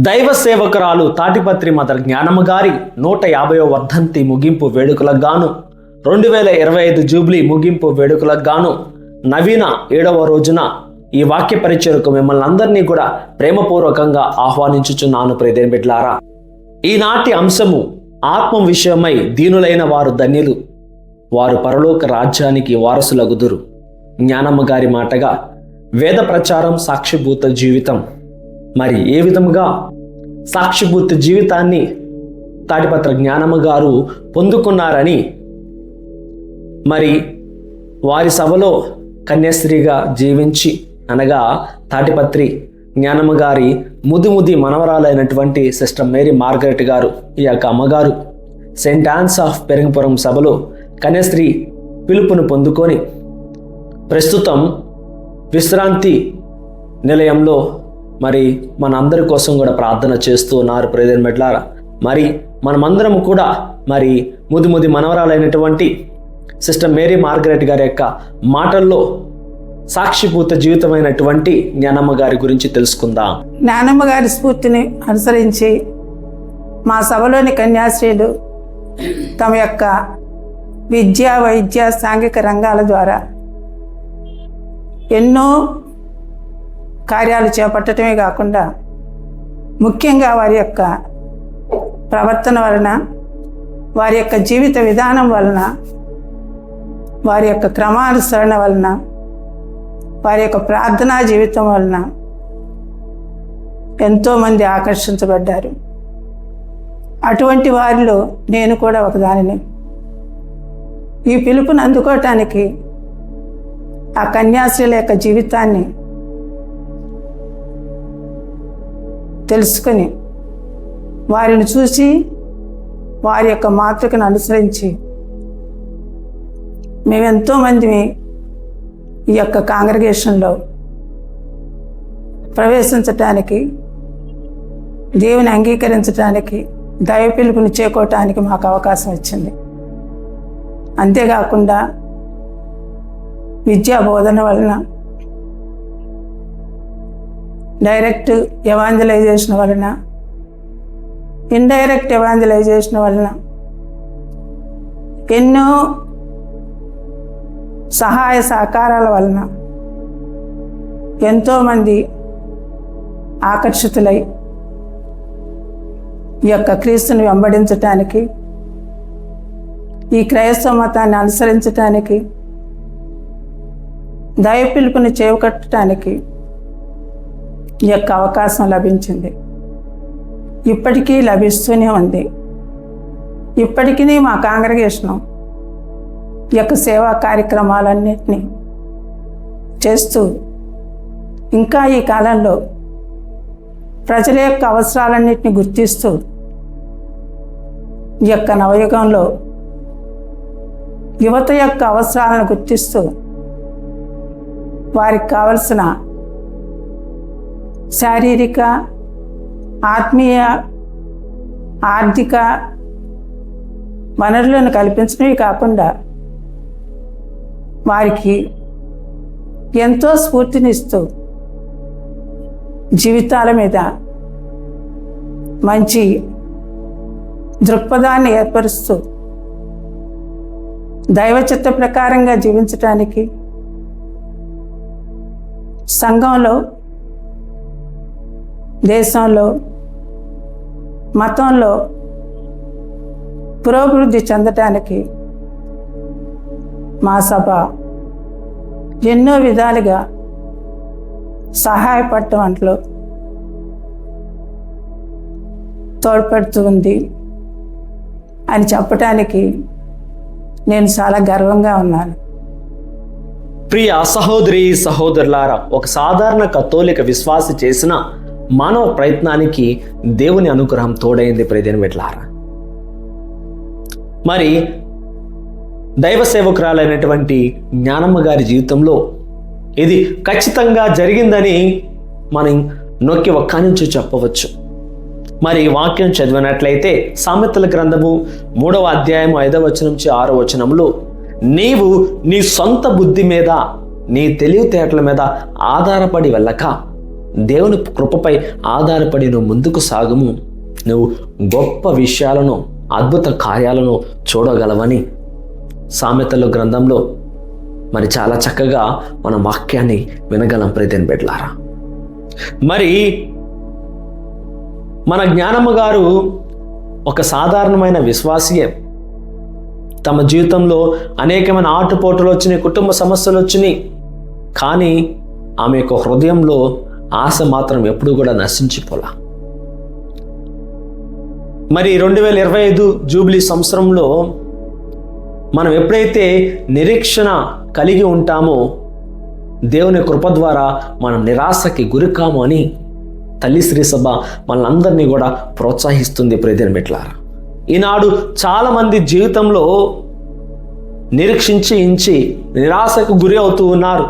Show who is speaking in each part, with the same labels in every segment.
Speaker 1: దైవ సేవకురాలు తాటిపత్రి మదర్ జ్ఞానమ్మ గారి 150వ వర్ధంతి ముగింపు వేడుకలకు గాను 2025 జూబ్లీ ముగింపు వేడుకలకు గాను నవీన 7వ రోజున ఈ వాక్య పరిచయకు మిమ్మల్ని అందరినీ కూడా ప్రేమపూర్వకంగా ఆహ్వానించుచున్నాను. ప్రియమైన బిడ్డలారా, ఈనాటి అంశము ఆత్మ విషయమై దీనులైన వారు ధన్యులు, వారు పరలోక రాజ్యానికి వారసులగుదురు. జ్ఞానమ్మ గారి మాటగా వేద ప్రచారం సాక్షిభూత జీవితం. మరి ఏ విధముగా సాక్షిభూత జీవితాన్ని తాటిపత్రి జ్ఞానమ్మ గారు పొందుకున్నారని, మరి వారి సభలో కన్యాస్త్రీగా జీవించి అనగా తాటిపత్రి జ్ఞానమ్మ గారి ముది మనవరాలైనటువంటి సిస్టర్ మేరీ మార్గరెట్ గారు, ఈ యొక్క అమ్మగారు సెయింట్ ఆన్స్ ఆఫ్ పెరంగపురం సభలో కన్యాస్త్రీ పిలుపును పొందుకొని ప్రస్తుతం విశ్రాంతి నిలయంలో మరి మన అందరి కోసం కూడా ప్రార్థన చేస్తూ ఉన్నారు. ప్రియమైన బిడ్డలారా, మరి మనమందరం కూడా మరి ముది మనవరాలైనటువంటి సిస్టర్ మేరీ మార్గరెట్ గారి యొక్క మాటల్లో సాక్షిభూత జీవితమైనటువంటి జ్ఞానమ్మ గారి గురించి తెలుసుకుందాం.
Speaker 2: జ్ఞానమ్మ గారి స్ఫూర్తిని అనుసరించి మా సభలోని కన్యాశ్రీలు తమ యొక్క విద్య, వైద్య, సాంఘిక రంగాల ద్వారా ఎన్నో కార్యాలు చేపట్టడమే కాకుండా ముఖ్యంగా వారి యొక్క ప్రవర్తన వలన, వారి యొక్క జీవిత విధానం వలన, వారి యొక్క క్రమానుసరణ వలన, వారి యొక్క ప్రార్థనా జీవితం వలన ఎంతోమంది ఆకర్షించబడ్డారు. అటువంటి వారిలో నేను కూడా ఒకదానిని. ఈ పిలుపుని అందుకోవటానికి ఆ కన్యాశ్రీల యొక్క జీవితాన్ని తెలుసుకొని, వారిని చూసి, వారి యొక్క మాతృకను అనుసరించి మేమెంతోమంది ఈ యొక్క కాంగ్రిగేషన్లో ప్రవేశించటానికి, దేవుని అంగీకరించటానికి, దైవ పిలుపుని చేకోవటానికి మాకు అవకాశం వచ్చింది. అంతేకాకుండా విద్యా బోధన వలన, డైరెక్ట్ ఎవాంజలైజేషన్ వలన, ఇండైరెక్ట్ ఎవాంజలైజేషన్ వలన ఎన్నో సహాయ సహకారాల వలన ఎంతోమంది ఆకర్షితులై ఈ యొక్క క్రీస్తుని వెంబడించటానికి, ఈ క్రైస్తవ మతాన్ని అనుసరించటానికి, దైవ పిలుపుని చేపట్టడానికి ఈ యొక్క అవకాశం లభించింది. ఇప్పటికీ లభిస్తూనే ఉంది. ఇప్పటికీ మా కాంగ్రిగేషను ఈ యొక్క సేవా కార్యక్రమాలన్నింటినీ చేస్తూ ఇంకా ఈ కాలంలో ప్రజల యొక్క అవసరాలన్నింటినీ గుర్తిస్తూ ఈ యొక్క నవయుగంలో యువత యొక్క అవసరాలను గుర్తిస్తూ వారికి కావలసిన శారీరక, ఆత్మీయ, ఆర్థిక వనరులను కల్పించడమే కాకుండా వారికి ఎంతో స్ఫూర్తినిస్తూ జీవితాల మీద మంచి దృక్పథాన్ని ఏర్పరుస్తూ దైవ చిత్త ప్రకారంగా జీవించటానికి, సంఘంలో, దేశంలో, మతంలో పురోభివృద్ధి చెందటానికి మా సభ ఎన్నో విధాలుగా సహాయపడటం అంట్లో తోడ్పడుతూ ఉంది అని చెప్పటానికి నేను చాలా గర్వంగా ఉన్నాను.
Speaker 1: ప్రియ సహోదరి సహోదరులారా, ఒక సాధారణ కథోలిక విశ్వాసి చేసిన మానవ ప్రయత్నానికి దేవుని అనుగ్రహం తోడైంది. ప్రియమైన బిడ్డలారా, మరి దైవ సేవకురాలైనటువంటి జ్ఞానమ్మ గారి జీవితంలో ఇది ఖచ్చితంగా జరిగిందని మనం నొక్కి ఒక్క నుంచి చెప్పవచ్చు. మరి వాక్యం చదివినట్లయితే సామెతల గ్రంథము 3వ అధ్యాయం 5వ వచనం నుంచి 6వ వచనంలో, నీవు నీ సొంత బుద్ధి మీద, నీ తెలివితేటల మీద ఆధారపడి వెళ్ళక దేవుని కృపపై ఆధారపడి నువ్వు ముందుకు సాగుము, నువ్వు గొప్ప విషయాలను, అద్భుత కార్యాలను చూడగలవని సామెతల గ్రంథంలో మరి చాలా చక్కగా మన వాక్యాన్ని వినగలం ప్రియమైన బిడ్డలారా. మరి మన జ్ఞానమ్మ గారు ఒక సాధారణమైన విశ్వాసియే. తమ జీవితంలో అనేకమైన ఆటుపోటులు వచ్చినాయి, కుటుంబ సమస్యలు వచ్చినాయి. కానీ ఆమె యొక్క హృదయంలో ఆశ మాత్రం ఎప్పుడు కూడా నశించిపోలా. మరి 2025 జూబ్లీ సంవత్సరంలో మనం ఎప్పుడైతే నిరీక్షణ కలిగి ఉంటామో దేవుని కృప ద్వారా మనం నిరాశకి గురికాము అని తల్లి శ్రీ సభ మనందరినీ కూడా ప్రోత్సహిస్తుంది ప్రియమైన బిడ్డలారా. ఈనాడు చాలామంది జీవితంలో నిరీక్షించి నిరాశకు గురి అవుతూ ఉన్నారు.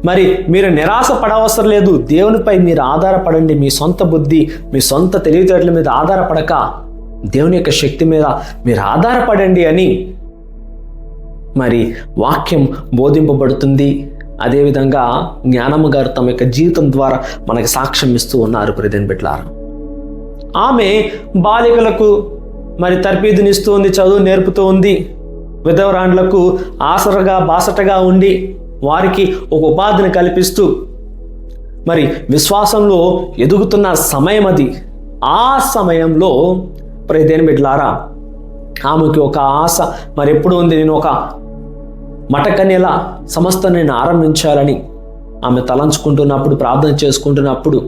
Speaker 1: మరి మీరు నిరాశ పడవసరం లేదు, దేవునిపై మీరు ఆధారపడండి. మీ సొంత బుద్ధి, మీ సొంత తెలివితేటల మీద ఆధారపడక దేవుని యొక్క శక్తి మీద మీరు ఆధారపడండి అని మరి వాక్యం బోధింపబడుతుంది. అదేవిధంగా జ్ఞానమ్మ గారు తమ యొక్క జీవితం ద్వారా మనకి సాక్ష్యం ఇస్తూ ఉన్నారు ప్రియమైన బిడ్డలారా. ఆమె బాలికలకు మరి తర్ఫీదునిస్తూ ఉంది, చదువు నేర్పుతూ ఉంది. విధవరాండ్లకు ఆసరగా బాసటగా ఉండి వారికి ఒక ఉపాధిని కల్పిస్తూ మరి విశ్వాసంలో ఎదుగుతున్న సమయం అది. ఆ సమయంలో ప్రియమైన బిడ్డలారా ఆమెకి ఒక ఆశ మరి ఎప్పుడు ఉంది, నేను ఒక మఠకన్యలా సంస్థ నేను ఆరంభించాలని ఆమె తలంచుకుంటున్నప్పుడు, ప్రార్థన చేసుకుంటున్నప్పుడు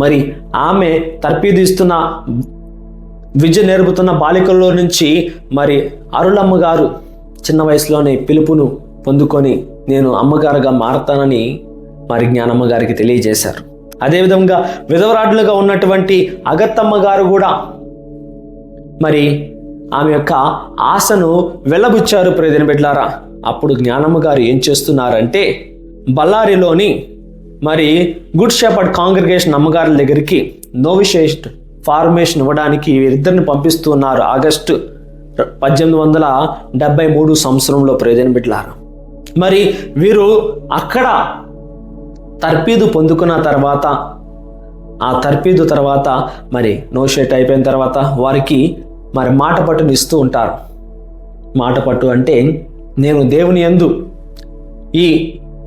Speaker 1: మరి ఆమె తర్ఫీదిస్తున్న విద్య నేర్పుతున్న బాలికల్లో నుంచి మరి అరుళమ్మ గారు చిన్న వయసులోనే పిలుపును పొందుకొని నేను అమ్మగారుగా మారతానని మరి జ్ఞానమ్మ గారికి తెలియజేశారు. అదేవిధంగా విధవరాడ్లుగా ఉన్నటువంటి అగత్తమ్మ గారు కూడా మరి ఆమె యొక్క ఆశను వెళ్ళబుచ్చారు ప్రియమైన బిడ్డలారా. అప్పుడు జ్ఞానమ్మ గారు ఏం చేస్తున్నారంటే బళ్ళారిలోని మరి గుడ్ షెపర్డ్ కాంగ్రిగేషన్ అమ్మగారుల దగ్గరికి నోవిషేట్ ఫార్మేషన్ ఇవ్వడానికి వీరిద్దరిని పంపిస్తూ ఉన్నారు. ఆగస్టు 1873 సంవత్సరంలో ప్రియమైన బిడ్డలారా. మరి వీరు అక్కడ తర్ఫీదు పొందుకున్న తర్వాత, ఆ తర్ఫీదు తర్వాత మరి నోషేట్ అయిపోయిన తర్వాత వారికి మరి మాట పట్టుని ఇస్తూ ఉంటారు. మాట పట్టు అంటే నేను దేవుని యందు ఈ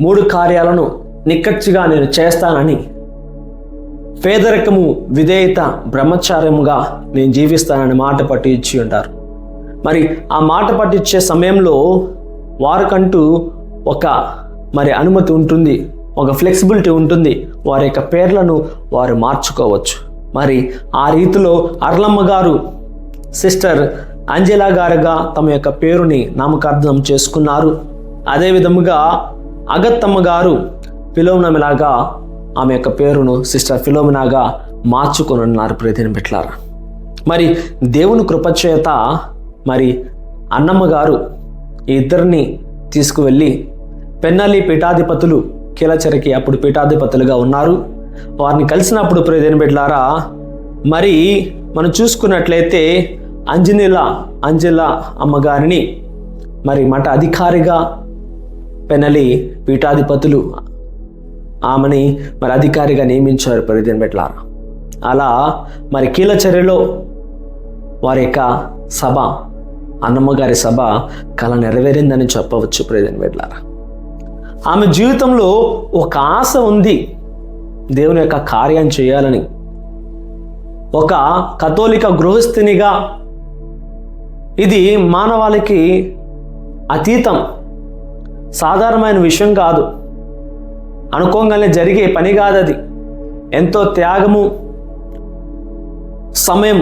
Speaker 1: 3 కార్యాలను నిక్కచ్చిగా నేను చేస్తానని, పేదరికము, విధేయత, బ్రహ్మచార్యముగా నేను జీవిస్తానని మాట పట్టు ఇచ్చి ఉంటారు. మరి ఆ మాట పట్టిచ్చే సమయంలో వారికంటూ ఒక మరి అనుమతి ఉంటుంది, ఒక ఫ్లెక్సిబిలిటీ ఉంటుంది. వారి యొక్క పేర్లను వారు మార్చుకోవచ్చు. మరి ఆ రీతిలో అర్లమ్మ గారు సిస్టర్ అంజెలా గారుగా తమ యొక్క పేరుని నామకరణం చేసుకున్నారు. అదేవిధముగా అగత్తమ్మ గారు ఫిలోమినాగా ఆమె యొక్క పేరును సిస్టర్ ఫిలోమినాగా మార్చుకొని ఉన్నారు ప్రియమైన బిడ్డలారా. మరి దేవుని కృపచేత మరి అన్నమ్మ గారు ఈ ఇద్దరిని తీసుకువెళ్ళి పెన్నల్లి పీఠాధిపతులు, కీలచెరకి అప్పుడు పీఠాధిపతులుగా ఉన్నారు, వారిని కలిసినప్పుడు ప్రియమైన బిడ్డలారా మరి మనం చూసుకున్నట్లయితే అంజెలా అమ్మగారిని మరి మఠ అధికారిగా పెన్నలి పీఠాధిపతులు ఆమెని మరి అధికారిగా నియమించారు ప్రియమైన బిడ్డలారా. అలా మరి కీలచెరలో వారి యొక్క సభ, అన్నమ్మగారి సభ కళ నెరవేరిందని చెప్పవచ్చు ప్రియమైన బిడ్డలారా. ఆమె జీవితంలో ఒక ఆశ ఉంది, దేవుని యొక్క కార్యం చేయాలని. ఒక కథోలిక గృహస్థినిగా ఇది మానవాళికి అతీతం, సాధారణమైన విషయం కాదు, అనుకోగానే జరిగే పని కాదు. అది ఎంతో త్యాగము, సమయం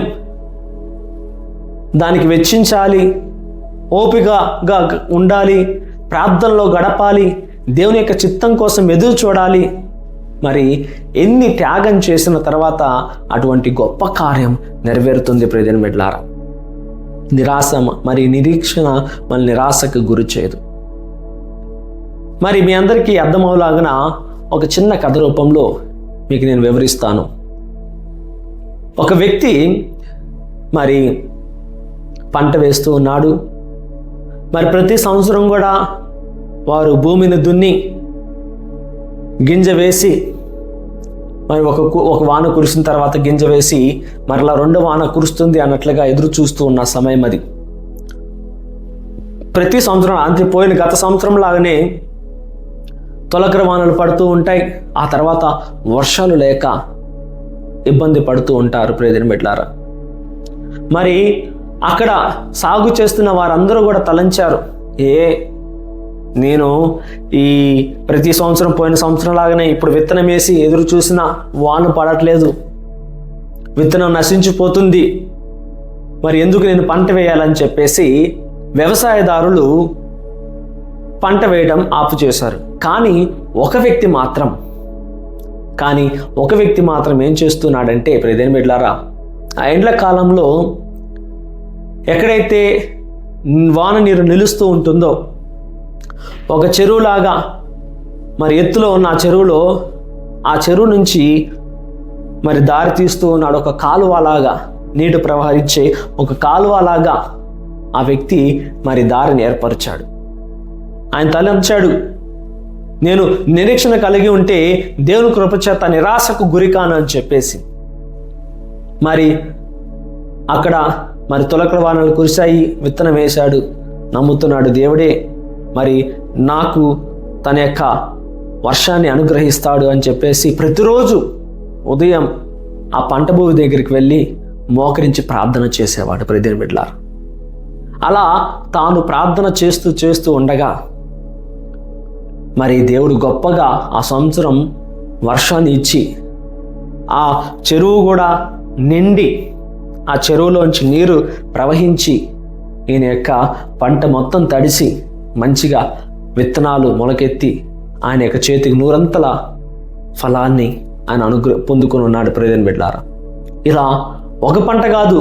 Speaker 1: దానికి వెచ్చించాలి, ఓపికగా ఉండాలి, ప్రార్థనలో గడపాలి, దేవుని యొక్క చిత్తం కోసం ఎదురు చూడాలి. మరి ఎన్ని త్యాగం చేసిన తర్వాత అటువంటి గొప్ప కార్యం నెరవేరుతుంది ప్రియమైన బిడ్డలారా. నిరాశ మరి నిరీక్షణ మన నిరాశకు గురి చేయదు. మరి మీ అందరికీ అర్థమవులాగిన ఒక చిన్న కథ రూపంలో మీకు నేను వివరిస్తాను. ఒక వ్యక్తి మరి పంట వేస్తూ ఉన్నాడు. మరి ప్రతి సంవత్సరం కూడా వారు భూమిని దున్ని గింజ వేసి మరి ఒక వాన కురిసిన తర్వాత గింజ వేసి మరలా రెండో వాన కురుస్తుంది అన్నట్లుగా ఎదురు చూస్తూ ఉన్న సమయం అది. ప్రతి సంవత్సరం అంతే పోయిన గత సంవత్సరం లాగానే తొలకరి వానలు పడుతూ ఉంటాయి. ఆ తర్వాత వర్షాలు లేక ఇబ్బంది పడుతూ ఉంటారు ప్రియమైన బిడ్డలారా. మరి అక్కడ సాగు చేస్తున్న వారందరూ కూడా తలంచారు, నేను ఈ ప్రతి సంవత్సరం పోయిన సంవత్సరం లాగానే ఇప్పుడు విత్తనం వేసి ఎదురు చూసినా వాన పడట్లేదు, విత్తనం నశించిపోతుంది, మరి ఎందుకు నేను పంట వేయాలని చెప్పేసి వ్యవసాయదారులు పంట వేయడం ఆపు చేశారు. కానీ ఒక వ్యక్తి మాత్రం ఏం చేస్తున్నాడంటే ప్రియమైన బిడ్డలారా, ఆ ఎండ్ల కాలంలో ఎక్కడైతే వాన నీరు నిలుస్తూ ఉంటుందో ఒక చెరువులాగా మరి ఎత్తులో ఉన్న ఆ చెరువు నుంచి మరి దారి తీస్తూ ఉన్నాడు. ఒక కాలువలాగా నీరు ప్రవహించే ఒక కాలువలాగా ఆ వ్యక్తి మరి దారిని ఏర్పరిచాడు. ఆయన తలంచాడు, నేను నిరీక్షణ కలిగి ఉంటే దేవుని కృపచేత నిరాశకు గురికాను అని చెప్పేసి. మరి అక్కడ మరి తొలకరి వానలు కురిశాయి, విత్తనం వేశాడు, నమ్ముతున్నాడు దేవుడే మరి నాకు తన యొక్క వర్షాన్ని అనుగ్రహిస్తాడు అని చెప్పేసి ప్రతిరోజు ఉదయం ఆ పంట భూమి దగ్గరికి వెళ్ళి మోకరించి ప్రార్థన చేసేవాడు ప్రియమైన బిడ్డలారా. అలా తాను ప్రార్థన చేస్తూ ఉండగా మరి దేవుడు గొప్పగా ఆ సంవత్సరం వర్షాన్ని ఇచ్చి ఆ చెరువు కూడా నిండి ఆ చెరువులోంచి నీరు ప్రవహించి ఈయన యొక్క పంట మొత్తం తడిసి మంచిగా విత్తనాలు మొలకెత్తి ఆయన యొక్క చేతికి నూరంతల ఫలాన్ని ఆయన పొందుకొని ఉన్నాడు ప్రియమైన బిడ్డలారా. ఇలా ఒక పంట కాదు,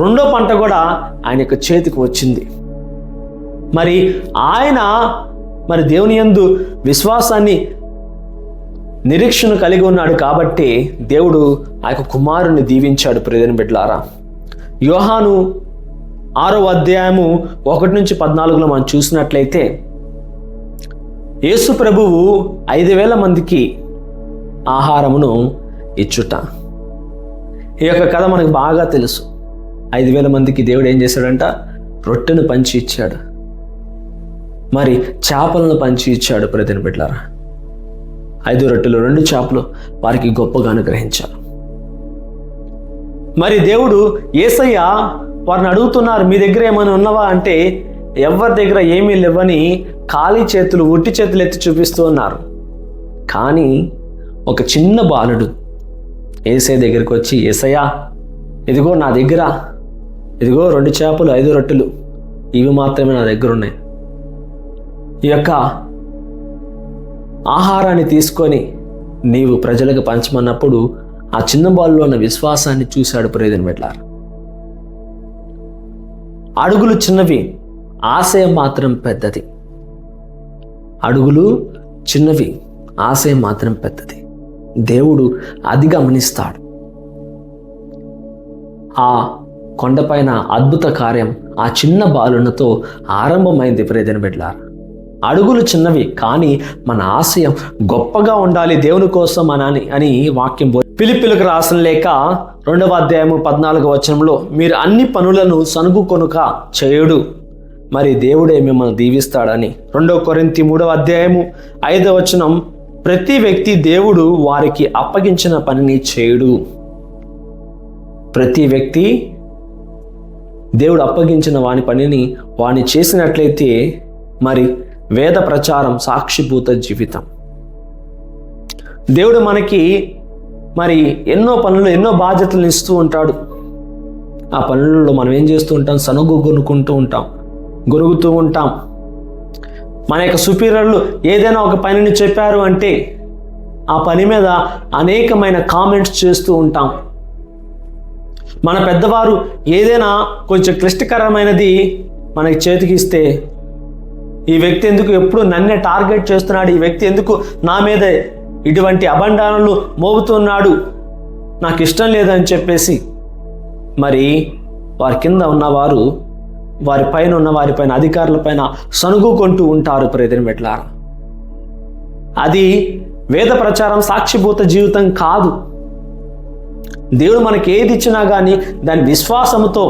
Speaker 1: రెండో పంట కూడా ఆయన యొక్క చేతికి వచ్చింది. మరి ఆయన మరి దేవుని యందు విశ్వాసాన్ని నిరీక్షణ కలిగి ఉన్నాడు కాబట్టి దేవుడు ఆ యొక్క కుమారుని దీవించాడు ప్రియమైన బిడ్డలారా. యోహాను 6వ అధ్యాయము 1-14 మనం చూసినట్లయితే యేసు ప్రభువు 5,000 మందికి ఆహారమును ఇచ్చుట. ఈ యొక్క కథ మనకు బాగా తెలుసు. 5,000 మందికి దేవుడు ఏం చేశాడంట? రొట్టెను పంచి ఇచ్చాడు, మరి చేపలను పంచి ఇచ్చాడు ప్రియమైన బిడ్డలారా. 5 రొట్టెలు 2 చేపలు వారికి గొప్పగా అనుగ్రహించారు. మరి దేవుడు యేసయ్య వారిని అడుగుతున్నారు, మీ దగ్గర ఏమైనా ఉన్నవా అంటే ఎవరి దగ్గర ఏమీ లేవని ఖాళీ చేతులు ఒట్టి చేతులు ఎత్తి చూపిస్తూ ఉన్నారు. కానీ ఒక చిన్న బాలుడు యేసయ్య దగ్గరికి వచ్చి, యేసయ్య ఇదిగో నా దగ్గర 2 చేపలు 5 రొట్టెలు ఇవి మాత్రమే నా దగ్గర ఉన్నాయి, ఈ యొక్క ఆహారాన్ని తీసుకొని నీవు ప్రజలకు పంచమన్నప్పుడు ఆ చిన్న బాలులో ఉన్న విశ్వాసాన్ని చూశాడు ప్రియమైన బిడ్డలారా. అడుగులు చిన్నవి, ఆశయం మాత్రం పెద్దది. అడుగులు చిన్నవి, ఆశయం మాత్రం పెద్దది. దేవుడు అది గమనిస్తాడు. ఆ కొండపైన అద్భుత కార్యం ఆ చిన్న బాలునతో ఆరంభమైంది ప్రియమైన బిడ్డలారా. అడుగులు చిన్నవి, కానీ మన ఆశయం గొప్పగా ఉండాలి దేవుని కోసం అని వాక్యం. ఫిలిప్పీయులకు రాసిన లేఖ 2వ అధ్యాయము 14వ వచనంలో, మీరు అన్ని పనులను సనుగు కొనుక చేయుడు, మరి దేవుడే మిమ్మల్ని దీవిస్తాడని. 2వ కొరింథీ 3వ అధ్యాయము 5వ వచనం, ప్రతి వ్యక్తి దేవుడు వారికి అప్పగించిన పనిని చేయుడు. ప్రతి వ్యక్తి దేవుడు అప్పగించిన పనిని వాని చేసినట్లయితే మరి వేద ప్రచారం సాక్షిభూత జీవితం. దేవుడు మనకి మరి ఎన్నో పనులు ఎన్నో బాధ్యతలను ఇస్తూ ఉంటాడు. ఆ పనులలో మనం ఏం చేస్తూ ఉంటాం? గొరుగుతూ ఉంటాం. మన యొక్క సుపీరియర్లు ఏదైనా ఒక పనిని చెప్పారు అంటే ఆ పని మీద అనేకమైన కామెంట్స్ చేస్తూ ఉంటాం. మన పెద్దవారు ఏదైనా కొంచెం క్లిష్టకరమైనది మనకి చేతికి ఇస్తే, ఈ వ్యక్తి ఎందుకు ఎప్పుడు నన్నే టార్గెట్ చేస్తున్నాడు, ఈ వ్యక్తి ఎందుకు నా మీద ఇటువంటి అబండాలను మోపుతున్నాడు, నాకు ఇష్టం లేదని చెప్పేసి మరి వారి కింద ఉన్నవారు వారి పైన ఉన్న వారిపైన అధికారుల పైన సనుగుకుంటూ ఉంటారు ప్రియమైన బిడ్డలారా. అది వేద ప్రచారం సాక్షిభూత జీవితం కాదు. దేవుడు మనకి ఏది ఇచ్చినా కానీ దాని విశ్వాసంతో,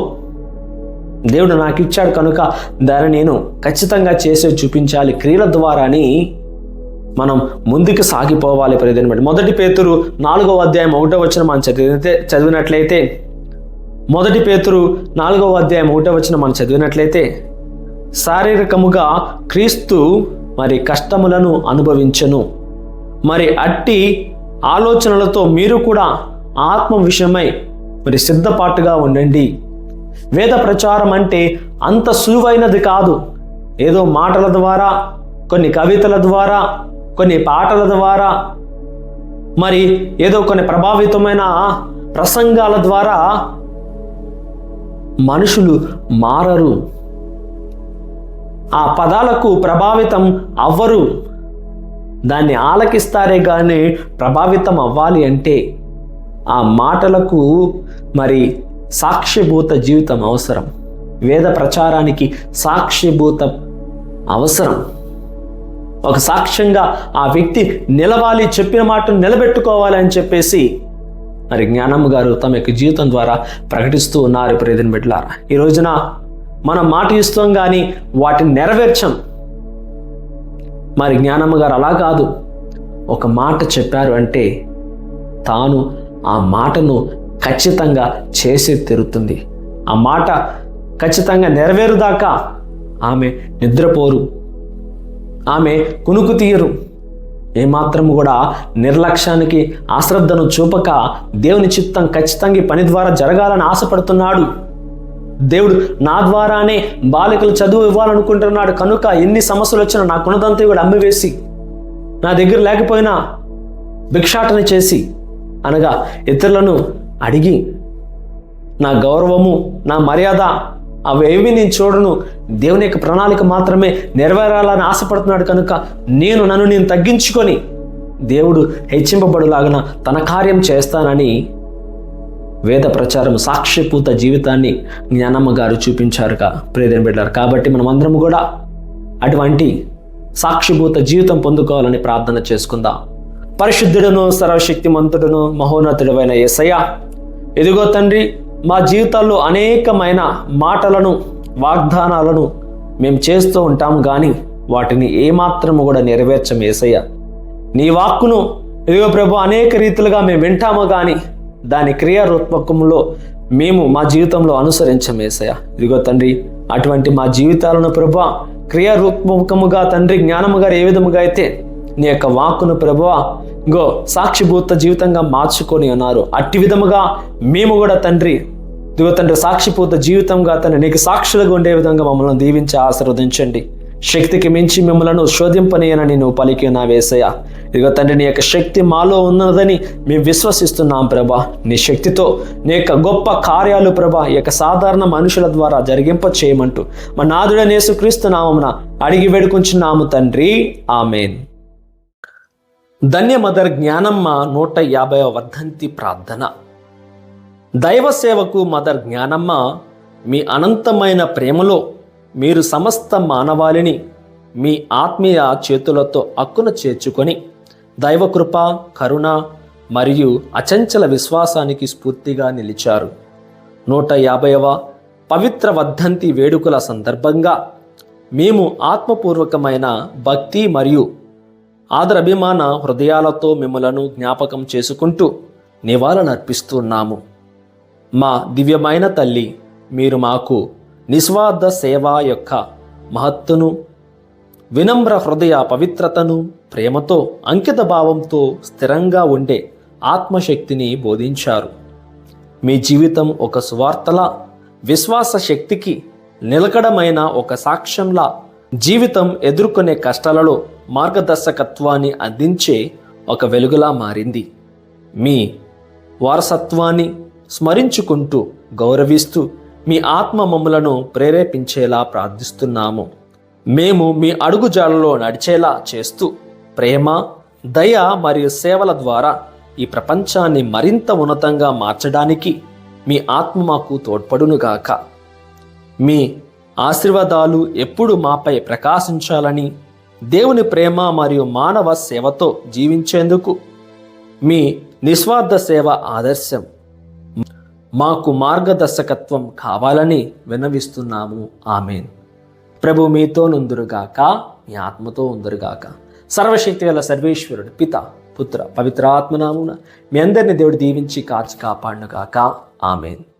Speaker 1: దేవుడు నాకు ఇచ్చాడు కనుక దాన్ని నేను ఖచ్చితంగా చేసే చూపించాలి క్రియల ద్వారాని మనం ముందుకు సాగిపోవాలి. ప్రియమైన బట్టి 1 పేతురు 4వ అధ్యాయం 1వ వచనం మనం చదివినట్లయితే 1 పేతురు 4వ అధ్యాయం 1వ వచనం మనం చదివినట్లయితే శారీరకముగా క్రీస్తు మరి కష్టములను అనుభవించెను, మరి అట్టి ఆలోచనలతో మీరు కూడా ఆత్మ విషయమై మరి సిద్ధపాటుగా ఉండండి. వేద ప్రచారం అంటే అంత సులువైనది కాదు. ఏదో మాటల ద్వారా, కొన్ని కవితల ద్వారా, కొన్ని పాటల ద్వారా, మరి ఏదో కొన్ని ప్రభావితమైన ప్రసంగాల ద్వారా మనుషులు మారరు, ఆ పదాలకు ప్రభావితం అవ్వరు. దాన్ని ఆలకిస్తారే కానీ ప్రభావితం అవ్వాలి అంటే ఆ మాటలకు మరి సాక్షిభూత జీవితం అవసరం. వేద ప్రచారానికి సాక్షిభూత అవసరం. ఒక సాక్ష్యంగా ఆ వ్యక్తి నిలవాలి, చెప్పిన మాటను నిలబెట్టుకోవాలి అని చెప్పేసి మరి జ్ఞానమ్మ గారు తమ యొక్క జీవితం ద్వారా ప్రకటిస్తూ ఉన్నారు. ప్రియమైన బిడ్డలారా, ఈ రోజున మనం మాట ఇస్తాం కానీ వాటిని నెరవేర్చం. మరి జ్ఞానమ్మ గారు అలా కాదు. ఒక మాట చెప్పారు అంటే తాను ఆ మాటను ఖచ్చితంగా చేసే తీరుతుంది. ఆ మాట ఖచ్చితంగా నెరవేరుదాకా ఆమె నిద్రపోరు, ఆమె కునుకు తీయరు. ఏమాత్రం కూడా నిర్లక్ష్యానికి అశ్రద్ధను చూపక దేవుని చిత్తం ఖచ్చితంగా ఈ పని ద్వారా జరగాలని ఆశపడుతున్నాడు. దేవుడు నా ద్వారానే బాలికలు చదువు ఇవ్వాలనుకుంటున్నాడు కనుక ఎన్ని సమస్యలు వచ్చినా నాకున్నదంతా కూడా అమ్మివేసి, నా దగ్గర లేకపోయినా భిక్షాటన చేసి, అనగా ఇతరులను అడిగి, నా గౌరవము, నా మర్యాద అవేవి నేను చూడను, దేవుని యొక్క ప్రణాళిక మాత్రమే నెరవేరాలని ఆశపడుతున్నాడు కనుక నన్ను నేను తగ్గించుకొని దేవుడు హెచ్చింపబడులాగన తన కార్యం చేస్తానని వేద ప్రచారం సాక్షిభూత జీవితాన్ని జ్ఞానమ్మ గారు చూపించారుగా ప్రియమైన బిడ్డలారా. కాబట్టి మనమందరం కూడా అటువంటి సాక్షిభూత జీవితం పొందుకోవాలని ప్రార్థన చేసుకుందాం. పరిశుద్ధుడును సర్వశక్తిమంతుడును మహోన్నతుడైన యేసయ్య, ఇదిగో తండ్రి, మా జీవితాల్లో అనేకమైన మాటలను, వాగ్దానాలను మేము చేస్తూ ఉంటాం కానీ వాటిని ఏమాత్రము కూడా నెరవేర్చం యేసయ్య. నీ వాక్కును ఇదిగో ప్రభు అనేక రీతులుగా మేము వింటాము కానీ దాని క్రియారూపకంలో మేము మా జీవితంలో అనుసరించం యేసయ్య. ఇదిగో తండ్రి, అటువంటి మా జీవితాలను ప్రభు క్రియారూపకముగా తండ్రి జ్ఞానము గారు ఏ విధముగా అయితే నీ యొక్క వాక్కును ప్రభువా ఇంకో సాక్షిభూత జీవితంగా మార్చుకొని ఉన్నారు, అట్టి విధముగా మేము కూడా తండ్రి ఇదిగో తండ్రి సాక్షిభూత జీవితంగా తండ్రి నీకు సాక్షులుగా ఉండే విధంగా మమ్మల్ని దీవించి ఆశీర్వదించండి. శక్తికి మించి మిమ్మల్ని శోధింపనీయనని నువ్వు పలికి నా యేసయ్య. ఇదిగో తండ్రి, నీ యొక్క శక్తి మాలో ఉన్నదని మేము విశ్వసిస్తున్నాం ప్రభా. నీ శక్తితో నీ యొక్క గొప్ప కార్యాలు ప్రభా ఈ యొక్క సాధారణ మనుషుల ద్వారా జరిగింప చేయమంటూ మా నాథుడైన యేసుక్రీస్తు నామమున అడిగి వేడుకుంటున్నాము తండ్రి, ఆమేన్. ధన్య మదర్ జ్ఞానమ్మ 150వ వర్ధంతి ప్రార్థన. దైవ సేవకు మదర్ జ్ఞానమ్మ, మీ అనంతమైన ప్రేమలో మీరు సమస్త మానవాళిని మీ ఆత్మీయ చేతులతో అక్కున చేర్చుకొని దైవకృప, కరుణ మరియు అచంచల విశ్వాసానికి స్ఫూర్తిగా నిలిచారు. 150వ పవిత్ర వర్ధంతి వేడుకల సందర్భంగా మేము ఆత్మపూర్వకమైన భక్తి మరియు ఆదరాభిమాన హృదయాలతో మిమ్మలను జ్ఞాపకం చేసుకుంటూ నివాళులర్పిస్తున్నాము. మా దివ్యమైన తల్లి, మీరు మాకు నిస్వార్థ సేవ యొక్క మహత్తును, వినమ్ర హృదయ పవిత్రతను, ప్రేమతో, అంకిత భావంతో స్థిరంగా ఉండే ఆత్మశక్తిని బోధించారు. మీ జీవితం ఒక సువార్తలా, విశ్వాస శక్తికి నిలకడమైన ఒక సాక్ష్యంలా, జీవితం ఎదుర్కొనే కష్టాలలో మార్గదర్శకత్వాన్ని అందించే ఒక వెలుగులా మారింది. మీ వారసత్వాన్ని స్మరించుకుంటూ, గౌరవిస్తూ మీ ఆత్మ మమ్ములను ప్రేరేపించేలా ప్రార్థిస్తున్నాము. మేము మీ అడుగుజాడలో నడిచేలా చేస్తూ ప్రేమ, దయ మరియు సేవల ద్వారా ఈ ప్రపంచాన్ని మరింత ఉన్నతంగా మార్చడానికి మీ ఆత్మ మాకు తోడ్పడునుగాక. మీ ఆశీర్వాదాలు ఎప్పుడు మాపై ప్రకాశించాలని దేవుని ప్రేమ మరియు మానవ సేవతో జీవించేందుకు మీ నిస్వార్థ సేవ ఆదర్శం మాకు మార్గదర్శకత్వం కావాలని విన్నవిస్తున్నాము. ఆమేన్. ప్రభు మీతో నుందురుగాక, మీ ఆత్మతో ఉందురుగాక. సర్వశక్తి గల సర్వేశ్వరుడు పిత, పుత్ర, పవిత్ర ఆత్మనామున మీ అందరిని దేవుడు దీవించి కాచి కాపాడునుగాక. ఆమేన్.